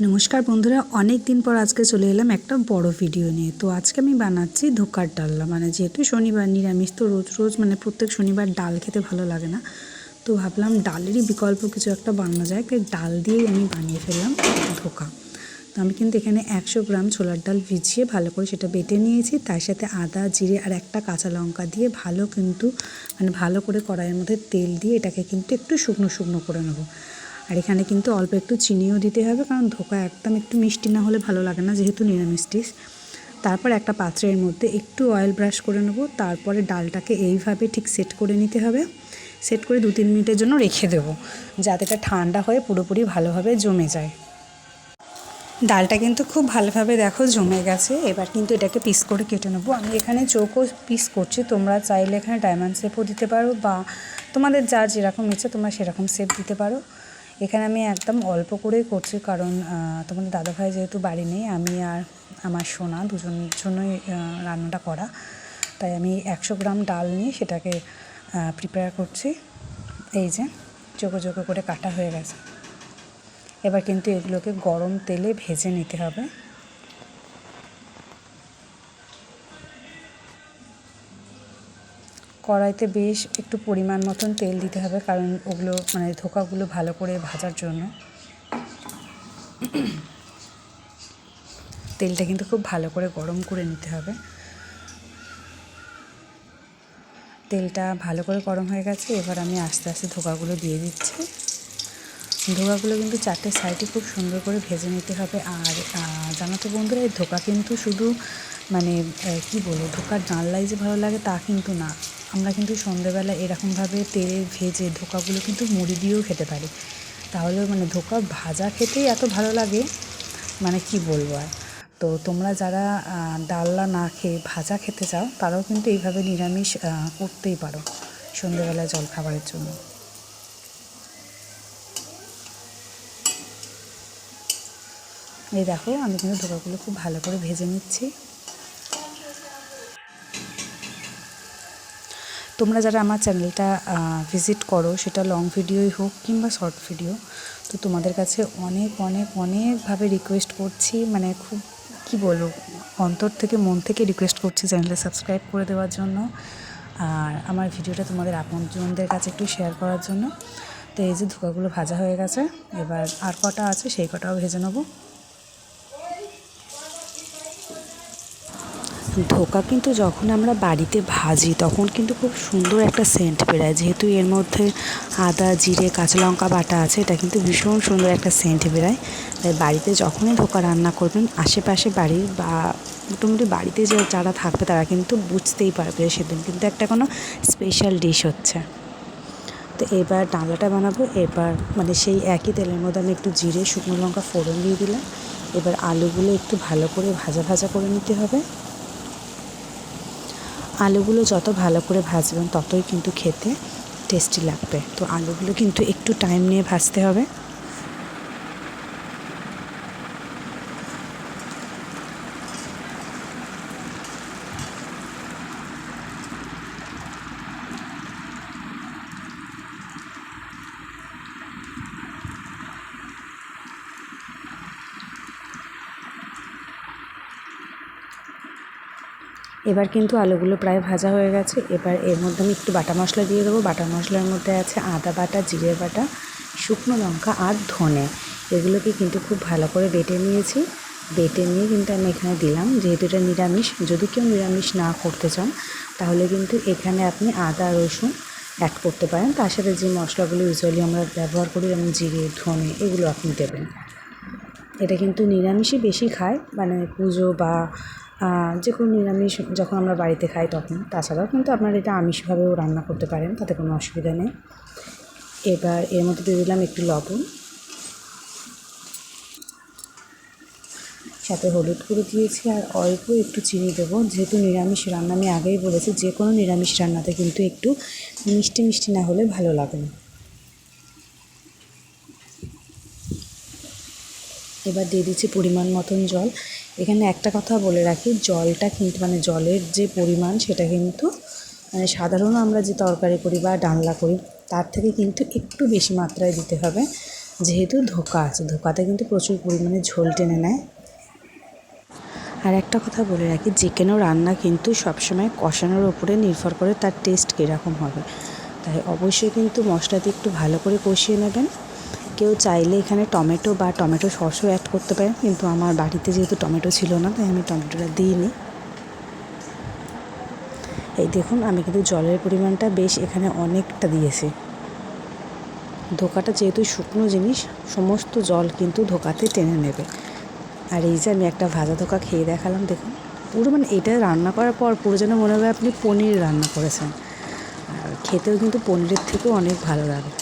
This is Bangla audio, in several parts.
নমস্কার বন্ধুরা, অনেক দিন পর আজকে চলে এলাম একটা বড় ভিডিও নিয়ে। তো আজকে আমি বানাচ্ছি ধোকার ডালনা। যেহেতু শনিবার নিরামিষ, তো রোজ রোজ প্রত্যেক শনিবার ডাল খেতে ভালো লাগে না। তো ভাবলাম ডালেরই বিকল্প কিছু একটা বানানো যায়, তাই ডাল দিয়েই আমি বানিয়ে ফেললাম ধোকা। তো আমি কিন্তু এখানে 100 গ্রাম ছোলার ডাল ভিজিয়ে ভালো করে সেটা বেটে নিয়েছি। তার সাথে আদা, জিরে আর একটা কাঁচা লঙ্কা দিয়ে ভালো করে কড়াইয়ের মধ্যে তেল দিয়ে এটাকে কিন্তু একটু শুকনো শুকনো করে নেব। আর এখানে কিন্তু অল্প একটু চিনিও দিতে হবে, কারণ ধোকা একদম একটু মিষ্টি না হলে ভালো লাগে না, যেহেতু নিরামিষ ডিশ। তারপর একটা পাত্রের মধ্যে একটু অয়েল ব্রাশ করে নেব। তারপরে ডালটাকে এইভাবে ঠিক সেট করে নিতে হবে। সেট করে 2-3 মিনিটের জন্য রেখে দেবো, যাতে এটা ঠান্ডা হয়ে পুরোপুরি ভালোভাবে জমে যায়। ডালটা কিন্তু খুব ভালোভাবে দেখো জমে গেছে। এবার কিন্তু এটাকে পিস করে কেটে নেবো। আমি এখানে চৌকো পিস করছি, তোমরা চাইলে এখানে ডায়মন্ড শেপও দিতে পারো, বা তোমাদের যার যেরকম ইচ্ছে তোমরা সেরকম শেপ দিতে পারো। এখানে আমি একদম অল্প করেই করছি, কারণ তোমাদের দাদাভাই যেহেতু বাড়ি নেই, আমি আর আমার সোনা দুজনের জন্যই রান্নাটা করা। তাই আমি 100 গ্রাম ডাল নিয়ে সেটাকে প্রিপেয়ার করছি। এই যে চৌকো চৌকো করে কাটা হয়ে গেছে। এবার কিন্তু এগুলোকে গরম তেলে ভেজে নিতে হবে। কড়াইতে বেশ একটু পরিমাণ মতন তেল দিতে হবে, কারণ ওগুলো ধোকাগুলো ভালো করে ভাজার জন্য। তেলটা কিন্তু খুব ভালো করে গরম করে নিতে হবে। তেলটা ভালো করে গরম হয়ে গেছে। এবার আমি আস্তে আস্তে ধোকাগুলো দিয়ে দিচ্ছি। ধোকাগুলো কিন্তু 4টে সাইডে খুব সুন্দর করে ভেজে নিতে হবে। আর জানো তো বন্ধুরা, এই ধোকা কিন্তু শুধু কি বলবো, ধোকার ডালনাই যে ভালো লাগে তা কিন্তু না। আমরা কিন্তু সন্ধ্যেবেলা এরকমভাবে তেলে ভেজে ধোকাগুলো কিন্তু মুড়ি দিয়েও খেতে পারি। তাহলে ধোকা ভাজা খেতেই এত ভালো লাগে, কি বলবো আর। তো তোমরা যারা ডালনা না খেয়ে ভাজা খেতে চাও, তারাও কিন্তু এইভাবে নিরামিষ করতেই পারো সন্ধ্যেবেলায় জলখাবারের জন্য। এই দেখো, আমি কিন্তু ধোকাগুলো খুব ভালো করে ভেজে নিচ্ছি। তোমরা যারা আমার চ্যানেলটা ভিজিট করো, সেটা লং ভিডিওই হোক কিংবা শর্ট ভিডিও, তো তোমাদের কাছে অনেক অনেক অনেকভাবে রিকোয়েস্ট করছি, খুব কি বলবো, অন্তর থেকে মন থেকে রিকোয়েস্ট করছি চ্যানেলটা সাবস্ক্রাইব করে দেওয়ার জন্য, আর আমার ভিডিওটা তোমাদের আপনজনদের কাছে একটু শেয়ার করার জন্য। তো এই যে ধোকাগুলো ভাজা হয়ে গেছে, এবার আর কটা আছে সেই কটাও ভেজে নেবো। ধোকা কিন্তু যখন আমরা বাড়িতে ভাজি, তখন কিন্তু খুব সুন্দর একটা সেন্ট বেরোয়। যেহেতু এর মধ্যে আদা, জিরে, কাঁচা লঙ্কা বাটা আছে, এটা কিন্তু ভীষণ সুন্দর একটা সেন্ট বেরোয়। তাই বাড়িতে যখনই ধোকা রান্না করবেন, আশেপাশে বাড়ির বা মোটামুটি বাড়িতে যারা থাকবে তারা কিন্তু বুঝতেই পারবে সেদিন কিন্তু একটা কোনো স্পেশাল ডিশ হচ্ছে। তো এবার ডালনাটা বানাবো। এবার সেই একই তেলের মধ্যে আমি একটু জিরে, শুকনো লঙ্কা ফোড়ন দিয়ে দিলাম। এবার আলুগুলো একটু ভালো করে ভাজা ভাজা করে নিতে হবে। আলুগুলো যত ভালো করে ভাজবেন ততই কিন্তু খেতে টেস্টি লাগবে। তো আলুগুলো কিন্তু একটু টাইম নিয়ে ভাজতে হবে। এবার কিন্তু আলুগুলো প্রায় ভাজা হয়ে গেছে। এবার এর মধ্যে আমি একটু বাটা মশলা দিয়ে দেবো। বাটা মশলার মধ্যে আছে আদা বাটা, জিরে বাটা, শুকনো লঙ্কা আর ধনে। এগুলোকে কিন্তু খুব ভালো করে বেটে নিয়েছি। বেটে নিয়ে কিন্তু আমি এখানে দিলাম। যেহেতু এটা নিরামিষ, যদি কেউ নিরামিষ না করতে চান, তাহলে কিন্তু এখানে আপনি আদা রসুন অ্যাড করতে পারেন। তার সাথে যে মশলাগুলো ইউজুয়ালি আমরা ব্যবহার করি, যেমন জিরে, ধনে, এগুলো আপনি দেবেন। এটা কিন্তু নিরামিষই বেশি খায়, পুজো বা যে কোনো নিরামিষ যখন আমরা বাড়িতে খাই তখন। তাছাড়াও কিন্তু আপনারা এটা আমিষভাবেও রান্না করতে পারেন, তাতে কোনো অসুবিধা নেই। এবার এর মধ্যে দিয়ে দিলাম একটু লবণ, সাথে হলুদ গুঁড়ো দিয়েছি, আর অল্প একটু চিনি দেবো। যেহেতু নিরামিষ রান্না, আমি আগেই বলেছি যে কোনো নিরামিষ রান্নাতে কিন্তু একটু মিষ্টি মিষ্টি না হলে ভালো লাগে না। এবার দিয়ে দিচ্ছি পরিমাণ মতন জল। এখানে একটা কথা বলে রাখি, জলটা কিন্তু জলের যে পরিমাণ, সেটা কিন্তু সাধারণ আমরা যে তরকারি করি বা ডালনা করি, তার থেকে কিন্তু একটু বেশি মাত্রায় দিতে হবে। যেহেতু ধোকা আছে, ধোকাতে কিন্তু প্রচুর পরিমাণে ঝোল টেনে নেয়। আর একটা কথা বলে রাখি, যে কোনো রান্না কিন্তু সবসময় কষানোর ওপরে নির্ভর করে তার টেস্ট কীরকম হবে। তাই অবশ্যই কিন্তু মশলা দিয়ে একটু ভালো করে কষিয়ে নেবেন। কেউ চাইলে এখানে টমেটো বা টমেটো সসও অ্যাড করতে পারেন, কিন্তু আমার বাড়িতে যেহেতু টমেটো ছিল না তাই আমি টমেটোটা দিইনি। এই দেখুন, আমি কিন্তু জলের পরিমাণটা বেশ এখানে অনেকটা দিয়েছি। ধোকাটা যেহেতু শুকনো জিনিস, সমস্ত জল কিন্তু ধোকাতে টেনে নেবে। আর এই যে আমি একটা ভাজা ধোকা খেয়ে দেখালাম, দেখুন পুরো মানে এটা রান্না করার পর পুরো যেন মনে হবে আপনি পনির রান্না করেছেন। আর খেতেও কিন্তু পনিরের থেকেও অনেক ভালো লাগে।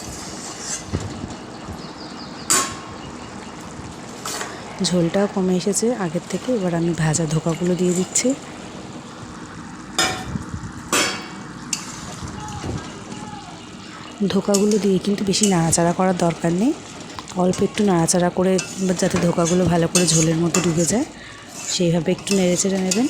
ঝোলটাও কমে এসেছে আগের থেকে। এবার আমি ভাজা ধোকাগুলো দিয়ে দিচ্ছি। ধোকাগুলো দিয়ে কিন্তু বেশি নাড়াচাড়া করার দরকার নেই, অল্প একটু নাড়াচাড়া করে যাতে ধোকাগুলো ভালো করে ঝোলের মধ্যে ঢুকে যায় সেইভাবে একটু নেড়েচেড়ে নেবেন।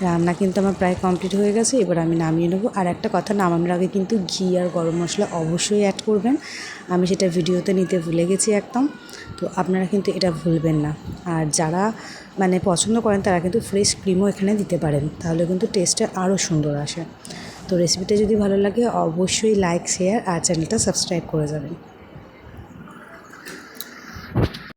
রান্না কিন্তু আমার প্রায় কমপ্লিট হয়ে গেছে, এবার আমি নামিয়ে নেবো। আর একটা কথা, নামানোর আগে কিন্তু ঘি আর গরম মশলা অবশ্যই অ্যাড করবেন। আমি সেটা ভিডিওতে নিতে ভুলে গেছি একদম, তো আপনারা কিন্তু এটা ভুলবেন না। আর যারা মানে পছন্দ করেন তারা কিন্তু ফ্রেশ ক্রিমও এখানে দিতে পারেন, তাহলে কিন্তু টেস্টটা আরও সুন্দর আসে। তো রেসিপিটা যদি ভালো লাগে অবশ্যই লাইক, শেয়ার আর চ্যানেলটা সাবস্ক্রাইব করে যাবেন।